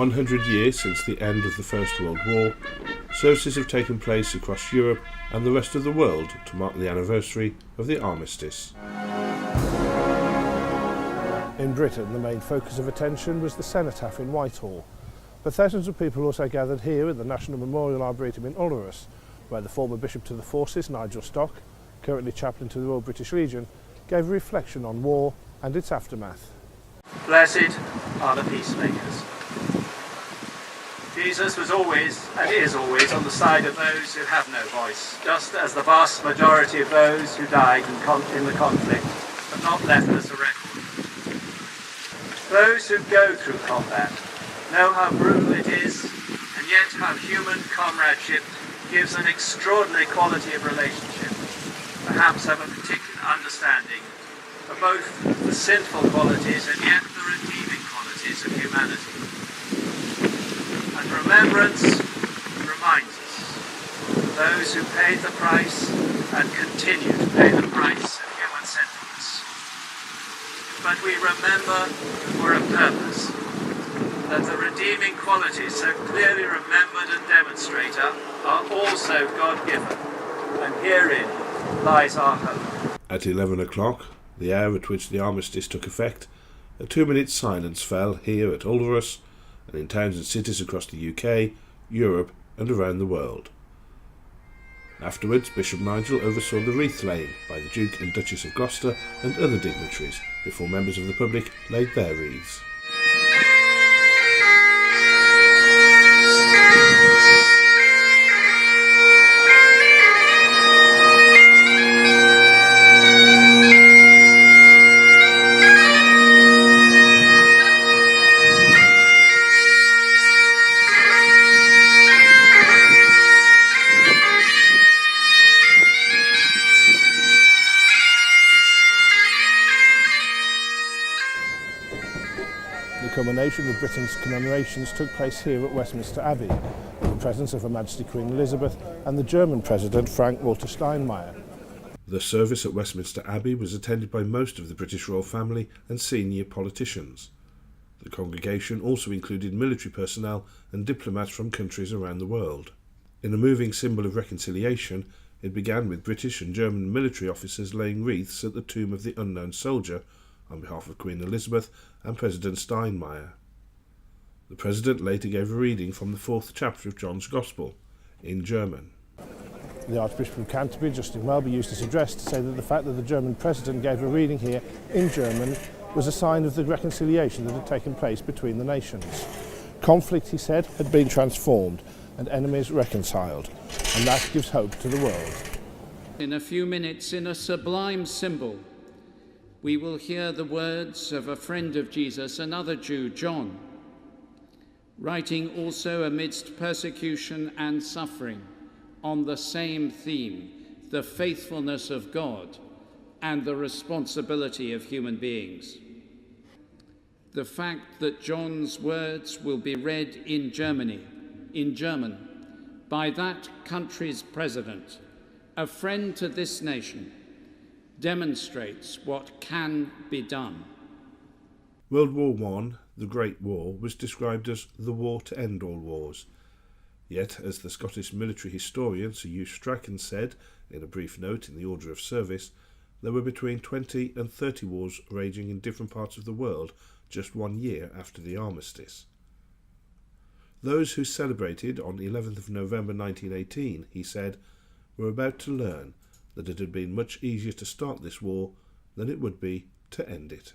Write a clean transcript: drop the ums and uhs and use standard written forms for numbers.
100 years since the end of the First World War, services have taken place across Europe and the rest of the world to mark the anniversary of the armistice. In Britain, the main focus of attention was the cenotaph in Whitehall, but thousands of people also gathered here at the National Memorial Arboretum in Alrewas, where the former Bishop to the Forces, Nigel Stock, currently Chaplain to the Royal British Legion, gave a reflection on war and its aftermath. Blessed are the peacemakers. Jesus was always, and is always, on the side of those who have no voice, just as the vast majority of those who died in the conflict have not left us a record. Those who go through combat know how brutal it is, and yet how human comradeship gives an extraordinary quality of relationship, perhaps have a particular understanding of both the sinful qualities and yet the redeeming qualities of humanity. And remembrance reminds us of those who paid the price and continue to pay the price of human sinfulness. But we remember for a purpose, that the redeeming qualities so clearly remembered and demonstrated are also God-given, and herein lies our hope. At 11 o'clock, the hour at which the armistice took effect, a 2-minute silence fell here at Alrewas and in towns and cities across the UK, Europe and around the world. Afterwards, Bishop Nigel oversaw the wreath laying by the Duke and Duchess of Gloucester and other dignitaries before members of the public laid their wreaths. The culmination of Britain's commemorations took place here at Westminster Abbey, in the presence of Her Majesty Queen Elizabeth and the German President Frank-Walter Steinmeier. The service at Westminster Abbey was attended by most of the British royal family and senior politicians. The congregation also included military personnel and diplomats from countries around the world. In a moving symbol of reconciliation, it began with British and German military officers laying wreaths at the tomb of the unknown soldier on behalf of Queen Elizabeth and President Steinmeier. The President later gave a reading from the 4th chapter of John's Gospel, in German. The Archbishop of Canterbury, Justin Welby, used this address to say that the fact that the German President gave a reading here in German was a sign of the reconciliation that had taken place between the nations. Conflict, he said, had been transformed and enemies reconciled, and that gives hope to the world. In a few minutes, in a sublime symbol, we will hear the words of a friend of Jesus, another Jew, John, writing also amidst persecution and suffering on the same theme, the faithfulness of God and the responsibility of human beings. The fact that John's words will be read in German, by that country's president, a friend to this nation, demonstrates what can be done. World War I, the Great War, was described as the war to end all wars. Yet, as the Scottish military historian Sir Hugh Strachan said in a brief note in the Order of Service, there were between 20 and 30 wars raging in different parts of the world just 1 year after the armistice. Those who celebrated on 11th of November 1918, he said, were about to learn that it had been much easier to start this war than it would be to end it.